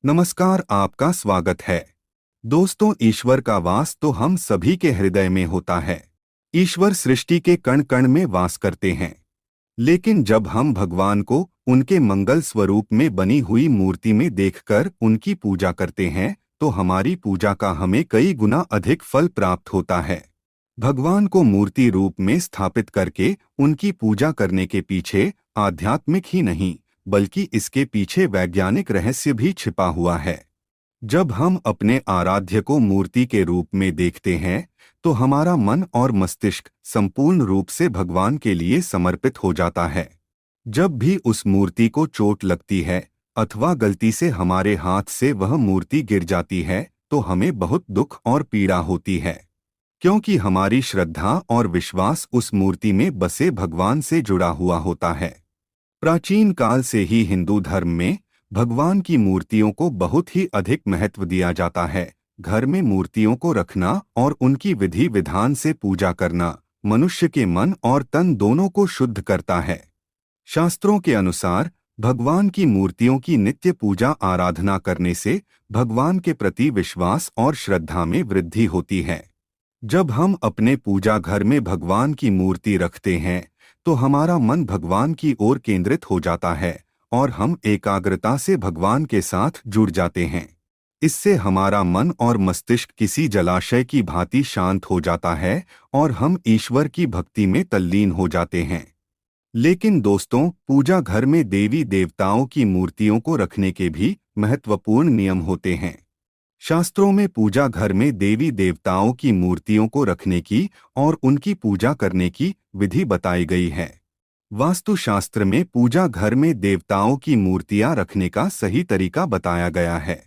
नमस्कार, आपका स्वागत है। दोस्तों, ईश्वर का वास तो हम सभी के हृदय में होता है। ईश्वर सृष्टि के कण कण में वास करते हैं। लेकिन जब हम भगवान को उनके मंगल स्वरूप में बनी हुई मूर्ति में देखकर उनकी पूजा करते हैं, तो हमारी पूजा का हमें कई गुना अधिक फल प्राप्त होता है। भगवान को मूर्ति रूप में स्थापित करके उनकी पूजा करने के पीछे आध्यात्मिक ही नहीं, बल्कि इसके पीछे वैज्ञानिक रहस्य भी छिपा हुआ है। जब हम अपने आराध्य को मूर्ति के रूप में देखते हैं, तो हमारा मन और मस्तिष्क संपूर्ण रूप से भगवान के लिए समर्पित हो जाता है। जब भी उस मूर्ति को चोट लगती है अथवा गलती से हमारे हाथ से वह मूर्ति गिर जाती है, तो हमें बहुत दुख और पीड़ा होती है, क्योंकि हमारी श्रद्धा और विश्वास उस मूर्ति में बसे भगवान से जुड़ा हुआ होता है। प्राचीन काल से ही हिंदू धर्म में भगवान की मूर्तियों को बहुत ही अधिक महत्व दिया जाता है। घर में मूर्तियों को रखना और उनकी विधि विधान से पूजा करना मनुष्य के मन और तन दोनों को शुद्ध करता है। शास्त्रों के अनुसार भगवान की मूर्तियों की नित्य पूजा आराधना करने से भगवान के प्रति विश्वास और श्रद्धा में वृद्धि होती है। जब हम अपने पूजा घर में भगवान की मूर्ति रखते हैं, तो हमारा मन भगवान की ओर केंद्रित हो जाता है और हम एकाग्रता से भगवान के साथ जुड़ जाते हैं। इससे हमारा मन और मस्तिष्क किसी जलाशय की भांति शांत हो जाता है और हम ईश्वर की भक्ति में तल्लीन हो जाते हैं। लेकिन दोस्तों, पूजा घर में देवी देवताओं की मूर्तियों को रखने के भी महत्वपूर्ण नियम होते हैं। शास्त्रों में पूजा घर में देवी देवताओं की मूर्तियों को रखने की और उनकी पूजा करने की विधि बताई गई है। वास्तुशास्त्र में पूजा घर में देवताओं की मूर्तियां रखने का सही तरीका बताया गया है।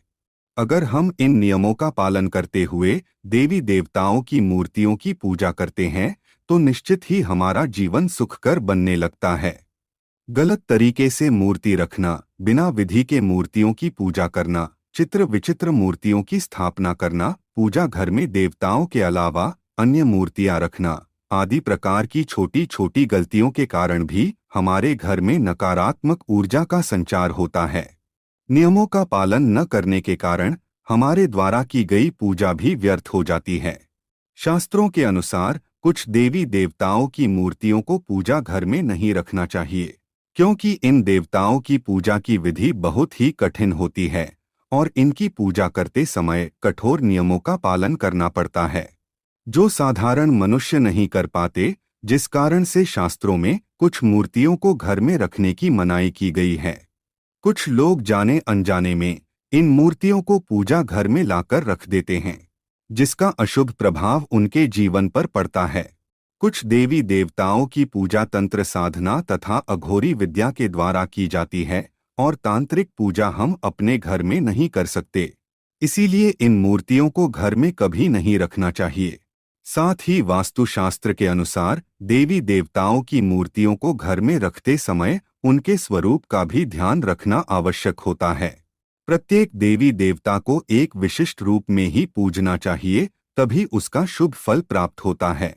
अगर हम इन नियमों का पालन करते हुए देवी देवताओं की मूर्तियों की पूजा करते हैं, तो निश्चित ही हमारा जीवन सुखकर बनने लगता है। गलत तरीके से मूर्ति रखना, बिना विधि के मूर्तियों की पूजा करना, चित्र विचित्र मूर्तियों की स्थापना करना, पूजा घर में देवताओं के अलावा अन्य मूर्तियां रखना आदि प्रकार की छोटी छोटी गलतियों के कारण भी हमारे घर में नकारात्मक ऊर्जा का संचार होता है। नियमों का पालन न करने के कारण हमारे द्वारा की गई पूजा भी व्यर्थ हो जाती है। शास्त्रों के अनुसार कुछ देवी देवताओं की मूर्तियों को पूजा घर में नहीं रखना चाहिए, क्योंकि इन देवताओं की पूजा की विधि बहुत ही कठिन होती है और इनकी पूजा करते समय कठोर नियमों का पालन करना पड़ता है, जो साधारण मनुष्य नहीं कर पाते, जिस कारण से शास्त्रों में कुछ मूर्तियों को घर में रखने की मनाही की गई है। कुछ लोग जाने अनजाने में इन मूर्तियों को पूजा घर में लाकर रख देते हैं, जिसका अशुभ प्रभाव उनके जीवन पर पड़ता है। कुछ देवी देवताओं की पूजा तंत्र साधना तथा अघोरी विद्या के द्वारा की जाती है और तांत्रिक पूजा हम अपने घर में नहीं कर सकते। इसीलिए इन मूर्तियों को घर में कभी नहीं रखना चाहिए। साथ ही वास्तुशास्त्र के अनुसार देवी देवताओं की मूर्तियों को घर में रखते समय उनके स्वरूप का भी ध्यान रखना आवश्यक होता है। प्रत्येक देवी देवता को एक विशिष्ट रूप में ही पूजना चाहिए, तभी उसका शुभ फल प्राप्त होता है।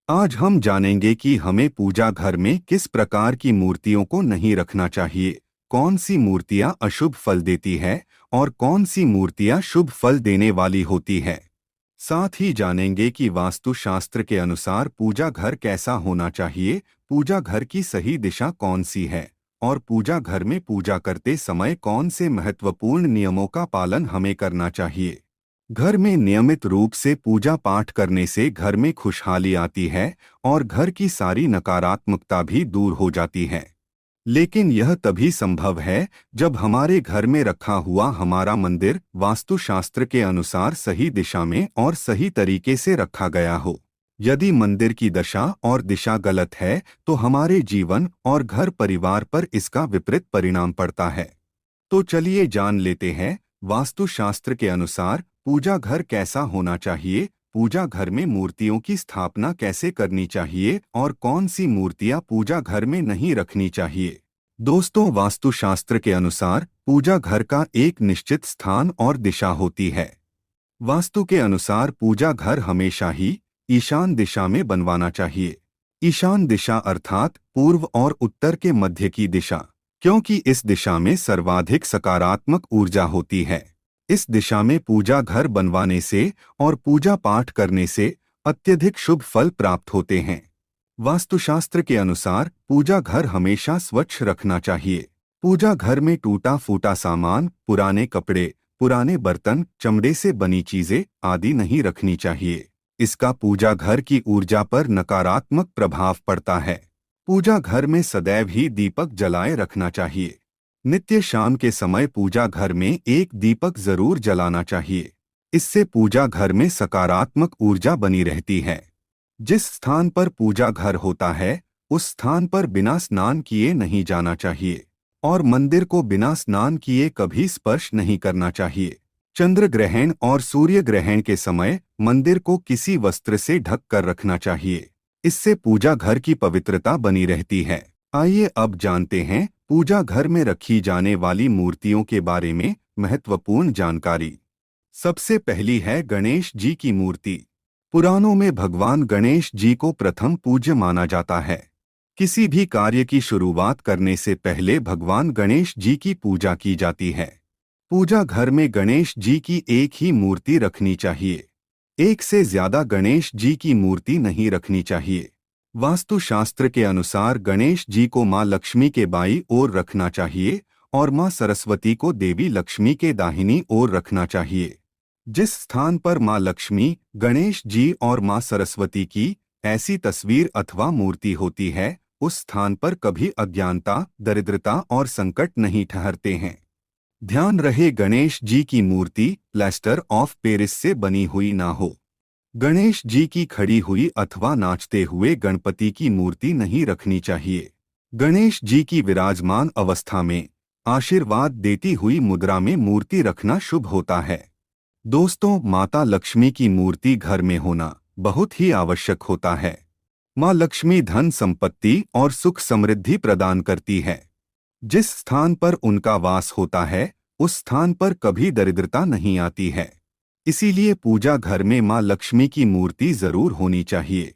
आज हम जानेंगे कि हमें पूजा घर में किस प्रकार की मूर्तियों को नहीं रखना चाहिए, कौन सी मूर्तियां अशुभ फल देती है और कौन सी मूर्तियां शुभ फल देने वाली होती है। साथ ही जानेंगे कि वास्तुशास्त्र के अनुसार पूजा घर कैसा होना चाहिए, पूजा घर की सही दिशा कौन सी है और पूजा घर में पूजा करते समय कौन से महत्वपूर्ण नियमों का पालन हमें करना चाहिए। घर में नियमित रूप से पूजा पाठ करने से घर में खुशहाली आती है और घर की सारी नकारात्मकता भी दूर हो जाती है। लेकिन यह तभी संभव है जब हमारे घर में रखा हुआ हमारा मंदिर वास्तुशास्त्र के अनुसार सही दिशा में और सही तरीके से रखा गया हो। यदि मंदिर की दशा और दिशा गलत है, तो हमारे जीवन और घर परिवार पर इसका विपरीत परिणाम पड़ता है। तो चलिए जान लेते हैं वास्तुशास्त्र के अनुसार पूजा घर कैसा होना चाहिए, पूजा घर में मूर्तियों की स्थापना कैसे करनी चाहिए और कौन सी मूर्तियां पूजा घर में नहीं रखनी चाहिए। दोस्तों, वास्तुशास्त्र के अनुसार पूजा घर का एक निश्चित स्थान और दिशा होती है। वास्तु के अनुसार पूजा घर हमेशा ही ईशान दिशा में बनवाना चाहिए। ईशान दिशा अर्थात पूर्व और उत्तर के मध्य की दिशा। क्योंकि इस दिशा में सर्वाधिक सकारात्मक ऊर्जा होती है। इस दिशा में पूजा घर बनवाने से और पूजा पाठ करने से अत्यधिक शुभ फल प्राप्त होते हैं। वास्तुशास्त्र के अनुसार पूजा घर हमेशा स्वच्छ रखना चाहिए। पूजा घर में टूटा फूटा सामान, पुराने कपड़े, पुराने बर्तन, चमड़े से बनी चीजें आदि नहीं रखनी चाहिए। इसका पूजा घर की ऊर्जा पर नकारात्मक प्रभाव पड़ता है। पूजा घर में सदैव ही दीपक जलाए रखना चाहिए। नित्य शाम के समय पूजा घर में एक दीपक जरूर जलाना चाहिए। इससे पूजा घर में सकारात्मक ऊर्जा बनी रहती है। जिस स्थान पर पूजा घर होता है उस स्थान पर बिना स्नान किए नहीं जाना चाहिए और मंदिर को बिना स्नान किए कभी स्पर्श नहीं करना चाहिए। चंद्र ग्रहण और सूर्य ग्रहण के समय मंदिर को किसी वस्त्र से ढक कर रखना चाहिए। इससे पूजा घर की पवित्रता बनी रहती है। आइए अब जानते हैं पूजा घर में रखी जाने वाली मूर्तियों के बारे में महत्वपूर्ण जानकारी। सबसे पहली है गणेश जी की मूर्ति। पुराणों में भगवान गणेश जी को प्रथम पूज्य माना जाता है। किसी भी कार्य की शुरुआत करने से पहले भगवान गणेश जी की पूजा की जाती है। पूजा घर में गणेश जी की एक ही मूर्ति रखनी चाहिए। एक से ज्यादा गणेश जी की मूर्ति नहीं रखनी चाहिए। वास्तुशास्त्र के अनुसार गणेश जी को मां लक्ष्मी के बाईं ओर रखना चाहिए और मां सरस्वती को देवी लक्ष्मी के दाहिनी ओर रखना चाहिए। जिस स्थान पर मां लक्ष्मी, गणेश जी और मां सरस्वती की ऐसी तस्वीर अथवा मूर्ति होती है उस स्थान पर कभी अज्ञानता, दरिद्रता और संकट नहीं ठहरते हैं। ध्यान रहे गणेश जी की मूर्ति प्लास्टर ऑफ पेरिस से बनी हुई ना हो। गणेश जी की खड़ी हुई अथवा नाचते हुए गणपति की मूर्ति नहीं रखनी चाहिए। गणेश जी की विराजमान अवस्था में आशीर्वाद देती हुई मुद्रा में मूर्ति रखना शुभ होता है। दोस्तों, माता लक्ष्मी की मूर्ति घर में होना बहुत ही आवश्यक होता है। मां लक्ष्मी धन संपत्ति और सुख समृद्धि प्रदान करती है। जिस स्थान पर उनका वास होता है उस स्थान पर कभी दरिद्रता नहीं आती है। इसीलिए पूजा घर में मां लक्ष्मी की मूर्ति जरूर होनी चाहिए।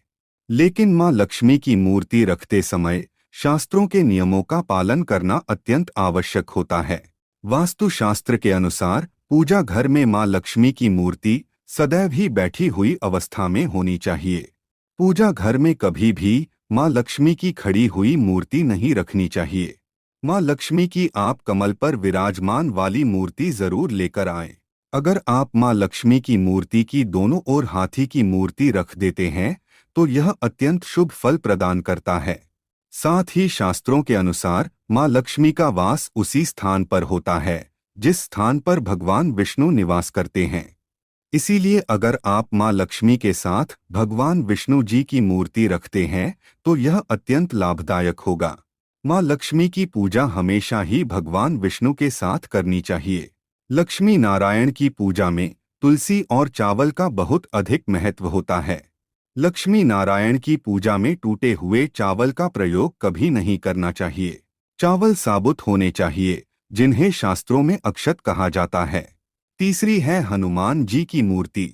लेकिन मां लक्ष्मी की मूर्ति रखते समय शास्त्रों के नियमों का पालन करना अत्यंत आवश्यक होता है। वास्तुशास्त्र के अनुसार पूजा घर में मां लक्ष्मी की मूर्ति सदैव ही बैठी हुई अवस्था में होनी चाहिए। पूजा घर में कभी भी मां लक्ष्मी की खड़ी हुई मूर्ति नहीं रखनी चाहिए। मां लक्ष्मी की आप कमल पर विराजमान वाली मूर्ति जरूर लेकर आएं। अगर आप मां लक्ष्मी की मूर्ति की दोनों ओर हाथी की मूर्ति रख देते हैं तो यह अत्यंत शुभ फल प्रदान करता है। साथ ही शास्त्रों के अनुसार मां लक्ष्मी का वास उसी स्थान पर होता है जिस स्थान पर भगवान विष्णु निवास करते हैं। इसीलिए अगर आप मां लक्ष्मी के साथ भगवान विष्णु जी की मूर्ति रखते हैं तो यह अत्यंत लाभदायक होगा। मां लक्ष्मी की पूजा हमेशा ही भगवान विष्णु के साथ करनी चाहिए। लक्ष्मी नारायण की पूजा में तुलसी और चावल का बहुत अधिक महत्व होता है। लक्ष्मी नारायण की पूजा में टूटे हुए चावल का प्रयोग कभी नहीं करना चाहिए। चावल साबुत होने चाहिए जिन्हें शास्त्रों में अक्षत कहा जाता है। तीसरी है हनुमान जी की मूर्ति।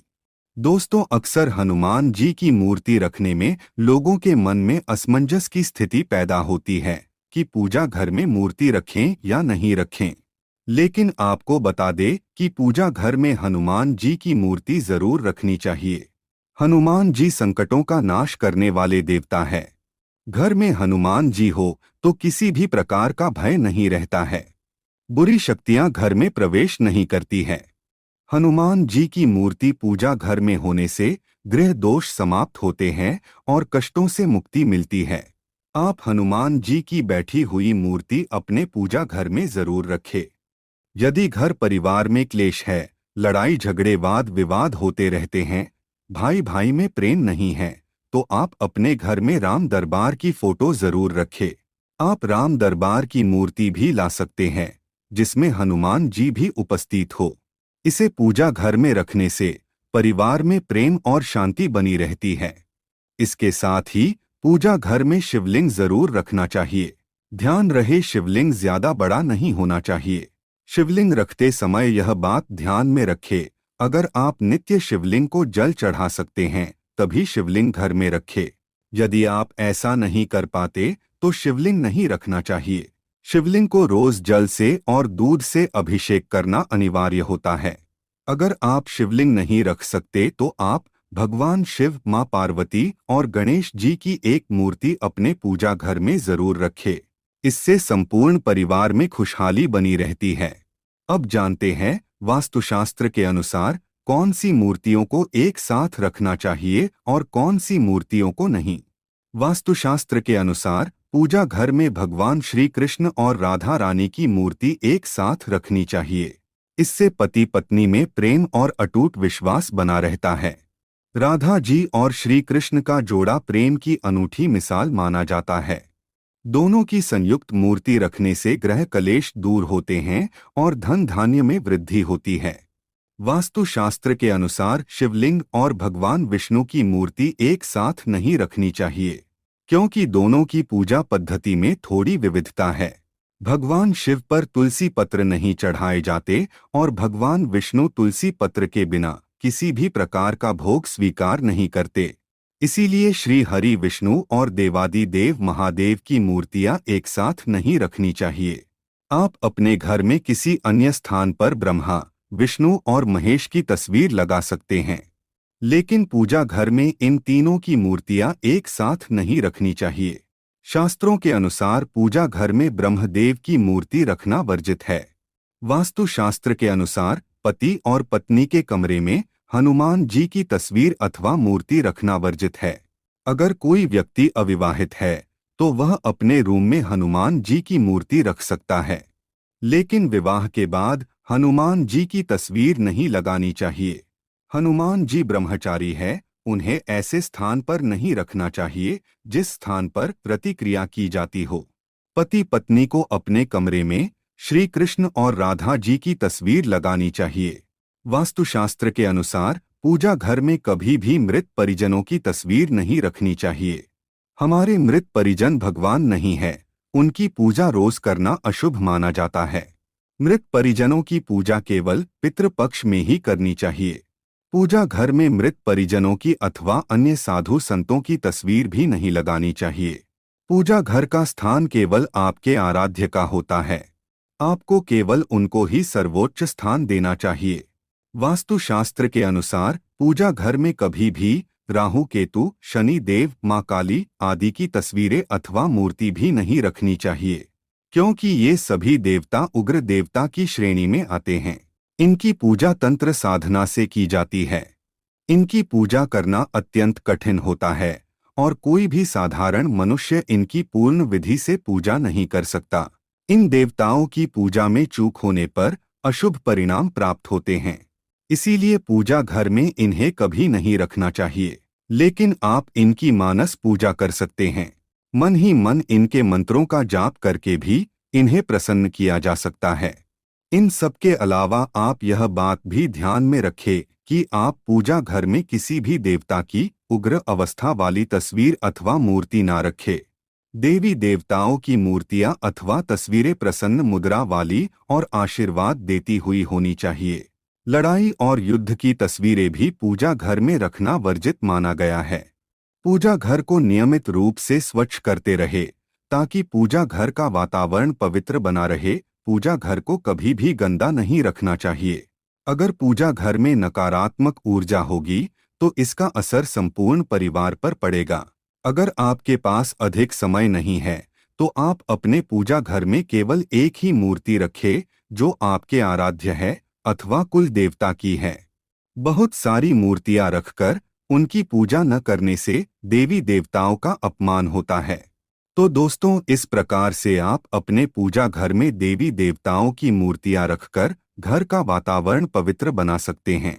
दोस्तों, अक्सर हनुमान जी की मूर्ति रखने में लोगों के मन में असमंजस की स्थिति पैदा होती है कि पूजा घर में मूर्ति रखें या नहीं रखें। लेकिन आपको बता दें कि पूजा घर में हनुमान जी की मूर्ति जरूर रखनी चाहिए। हनुमान जी संकटों का नाश करने वाले देवता है। घर में हनुमान जी हो तो किसी भी प्रकार का भय नहीं रहता है। बुरी शक्तियां घर में प्रवेश नहीं करती है। हनुमान जी की मूर्ति पूजा घर में होने से गृह दोष समाप्त होते हैं और कष्टों से मुक्ति मिलती है। आप हनुमान जी की बैठी हुई मूर्ति अपने पूजा घर में जरूर रखें। यदि घर परिवार में क्लेश है, लड़ाई झगड़े वाद विवाद होते रहते हैं, भाई भाई में प्रेम नहीं है, तो आप अपने घर में राम दरबार की फोटो जरूर रखें। आप राम दरबार की मूर्ति भी ला सकते हैं जिसमें हनुमान जी भी उपस्थित हो। इसे पूजा घर में रखने से परिवार में प्रेम और शांति बनी रहती है। इसके साथ ही पूजा घर में शिवलिंग जरूर रखना चाहिए। ध्यान रहे शिवलिंग ज्यादा बड़ा नहीं होना चाहिए। शिवलिंग रखते समय यह बात ध्यान में रखें, अगर आप नित्य शिवलिंग को जल चढ़ा सकते हैं तभी शिवलिंग घर में रखें। यदि आप ऐसा नहीं कर पाते तो शिवलिंग नहीं रखना चाहिए। शिवलिंग को रोज जल से और दूध से अभिषेक करना अनिवार्य होता है। अगर आप शिवलिंग नहीं रख सकते तो आप भगवान शिव, मां पार्वती और गणेश जी की एक मूर्ति अपने पूजा घर में जरूर रखें। इससे संपूर्ण परिवार में खुशहाली बनी रहती है। अब जानते हैं वास्तुशास्त्र के अनुसार कौन सी मूर्तियों को एक साथ रखना चाहिए और कौन सी मूर्तियों को नहीं। वास्तुशास्त्र के अनुसार पूजा घर में भगवान श्री कृष्ण और राधा रानी की मूर्ति एक साथ रखनी चाहिए। इससे पति पत्नी में प्रेम और अटूट विश्वास बना रहता है। राधा जी और श्री कृष्ण का जोड़ा प्रेम की अनूठी मिसाल माना जाता है। दोनों की संयुक्त मूर्ति रखने से ग्रह कलेश दूर होते हैं और धन धान्य में वृद्धि होती है। वास्तुशास्त्र के अनुसार शिवलिंग और भगवान विष्णु की मूर्ति एक साथ नहीं रखनी चाहिए, क्योंकि दोनों की पूजा पद्धति में थोड़ी विविधता है। भगवान शिव पर तुलसी पत्र नहीं चढ़ाए जाते और भगवान विष्णु तुलसी पत्र के बिना किसी भी प्रकार का भोग स्वीकार नहीं करते। इसीलिए श्री हरि विष्णु और देवादि देव महादेव की मूर्तियां एक साथ नहीं रखनी चाहिए। आप अपने घर में किसी अन्य स्थान पर ब्रह्मा, विष्णु और महेश की तस्वीर लगा सकते हैं, लेकिन पूजा घर में इन तीनों की मूर्तियां एक साथ नहीं रखनी चाहिए। शास्त्रों के अनुसार पूजा घर में ब्रह्मदेव की मूर्ति रखना वर्जित है। वास्तुशास्त्र के अनुसार पति और पत्नी के कमरे में हनुमान जी की तस्वीर अथवा मूर्ति रखना वर्जित है। अगर कोई व्यक्ति अविवाहित है तो वह अपने रूम में हनुमान जी की मूर्ति रख सकता है, लेकिन विवाह के बाद हनुमान जी की तस्वीर नहीं लगानी चाहिए। हनुमान जी ब्रह्मचारी है, उन्हें ऐसे स्थान पर नहीं रखना चाहिए जिस स्थान पर प्रतिक्रिया की जाती हो। पति पत्नी को अपने कमरे में श्री कृष्ण और राधा जी की तस्वीर लगानी चाहिए। वास्तुशास्त्र के अनुसार पूजा घर में कभी भी मृत परिजनों की तस्वीर नहीं रखनी चाहिए। हमारे मृत परिजन भगवान नहीं है, उनकी पूजा रोज करना अशुभ माना जाता है। मृत परिजनों की पूजा केवल पितृपक्ष में ही करनी चाहिए। पूजा घर में मृत परिजनों की अथवा अन्य साधु संतों की तस्वीर भी नहीं लगानी चाहिए। पूजा घर का स्थान केवल आपके आराध्य का होता है, आपको केवल उनको ही सर्वोच्च स्थान देना चाहिए। वास्तुशास्त्र के अनुसार पूजा घर में कभी भी राहु, केतु, शनि देव, मां काली आदि की तस्वीरें अथवा मूर्ति भी नहीं रखनी चाहिए, क्योंकि ये सभी देवता उग्र देवता की श्रेणी में आते हैं। इनकी पूजा तंत्र साधना से की जाती है। इनकी पूजा करना अत्यंत कठिन होता है और कोई भी साधारण मनुष्य इनकी पूर्ण विधि से पूजा नहीं कर सकता। इन देवताओं की पूजा में चूक होने पर अशुभ परिणाम प्राप्त होते हैं। इसीलिए पूजा घर में इन्हें कभी नहीं रखना चाहिए, लेकिन आप इनकी मानस पूजा कर सकते हैं। मन ही मन इनके मंत्रों का जाप करके भी इन्हें प्रसन्न किया जा सकता है। इन सब के अलावा आप यह बात भी ध्यान में रखें कि आप पूजा घर में किसी भी देवता की उग्र अवस्था वाली तस्वीर अथवा मूर्ति ना रखें। देवी देवताओं की मूर्तियां अथवा तस्वीरें प्रसन्न मुद्रा वाली और आशीर्वाद देती हुई होनी चाहिए। लड़ाई और युद्ध की तस्वीरें भी पूजा घर में रखना वर्जित माना गया है। पूजा घर को नियमित रूप से स्वच्छ करते रहे ताकि पूजा घर का वातावरण पवित्र बना रहे। पूजा घर को कभी भी गंदा नहीं रखना चाहिए। अगर पूजा घर में नकारात्मक ऊर्जा होगी तो इसका असर संपूर्ण परिवार पर पड़ेगा। अगर आपके पास अधिक समय नहीं है तो आप अपने पूजा घर में केवल एक ही मूर्ति रखें जो आपके आराध्य है अथवा कुल देवता की है। बहुत सारी मूर्तियां रखकर उनकी पूजा न करने से देवी देवताओं का अपमान होता है। तो दोस्तों, इस प्रकार से आप अपने पूजा घर में देवी देवताओं की मूर्तियां रखकर घर का वातावरण पवित्र बना सकते हैं।